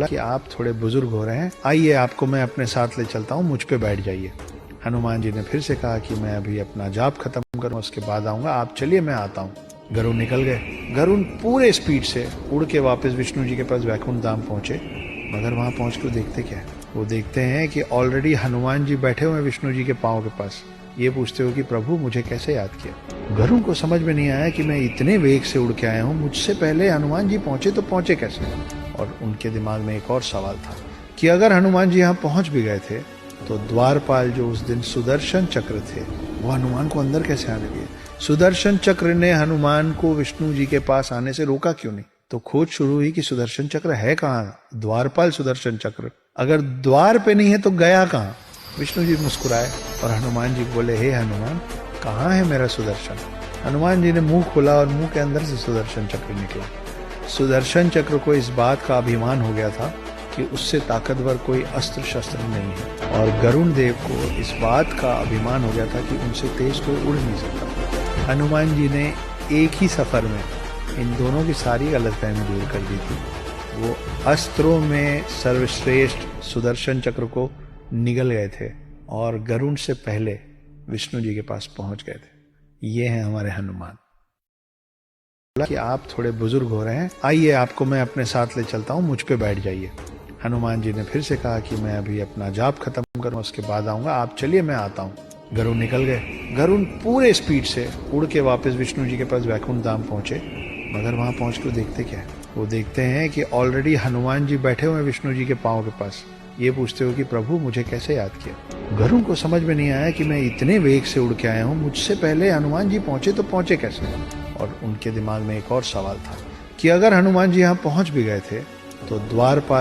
कि आप थोड़े बुजुर्ग हो रहे हैं, आइए आपको मैं अपने साथ ले चलता हूँ, मुझ पे बैठ जाइए। हनुमान जी ने फिर से कहा कि मैं अभी अपना जाप खत्म करूँ, उसके बाद आऊंगा, आप चलिए मैं आता हूँ। गरुड़ निकल गए। गरुड़ पूरे स्पीड से उड़ के वापस विष्णु जी के पास वैकुंठ धाम पहुंचे। मगर वहां पहुंचकर देखते क्या है, वो देखते हैं कि ऑलरेडी हनुमान जी बैठे हुए हैं विष्णु जी के पांव के पास। ये पूछते हो कि प्रभु मुझे कैसे याद किया। गरुड़ को समझ में नहीं आया कि मैं इतने वेग से उड़ के आया हूँ, मुझसे पहले हनुमान जी पहुंचे तो पहुंचे कैसे। और उनके दिमाग में एक और सवाल था कि अगर हनुमान जी यहाँ पहुंच भी गए थे तो द्वारपाल जो उस दिन सुदर्शन चक्र थे वो हनुमान को अंदर कैसे आने दिए। सुदर्शन चक्र ने हनुमान को विष्णु जी के पास आने से रोका क्यों नहीं। तो खोज शुरू हुई कि सुदर्शन चक्र है कहाँ, द्वारपाल सुदर्शन चक्र अगर द्वार पे नहीं है तो गया कहाँ। विष्णु जी मुस्कुराए और हनुमान जी बोले, हे हनुमान कहाँ है मेरा सुदर्शन। हनुमान जी ने मुंह खोला और मुंह के अंदर से सुदर्शन चक्र निकला। सुदर्शन चक्र को इस बात का अभिमान हो गया था कि उससे ताकतवर कोई अस्त्र शस्त्र नहीं है, और गरुड़ देव को इस बात का अभिमान हो गया था कि उनसे तेज कोई उड़ नहीं सकता। हनुमान जी ने एक ही सफर में इन दोनों की सारी गलतफहमी दूर कर दी थी। वो अस्त्रों में सर्वश्रेष्ठ सुदर्शन चक्र को निगल गए थे और गरुड़ से पहले विष्णु जी के पास पहुंच गए थे। ये हैं हमारे हनुमान। कि आप थोड़े बुजुर्ग हो रहे हैं, आइए आपको मैं अपने साथ ले चलता हूँ, मुझ पे बैठ जाइए। हनुमान जी ने फिर से कहा कि मैं अभी अपना जाप खत्म करूँ, उसके बाद आऊंगा, आप चलिए मैं आता हूँ। गरुड़ निकल गए। गरुड़ पूरे स्पीड से उड़ के वापस विष्णु जी के पास वैकुंठ धाम पहुंचे। मगर वहां पहुंचकर देखते क्या है, वो देखते हैं कि ऑलरेडी हनुमान जी बैठे हुए हैं विष्णु जी के पांव के पास। ये पूछते हो कि प्रभु मुझे कैसे याद किया। गरुड़ को समझ में नहीं आया कि मैं इतने वेग से उड़ के आया हूँ, मुझसे पहले हनुमान जी पहुंचे तो पहुंचे कैसे। और उनके दिमाग में एक और सवाल था कि अगर हनुमान जी यहाँ पहुंच भी गए थे तो द्वारपाल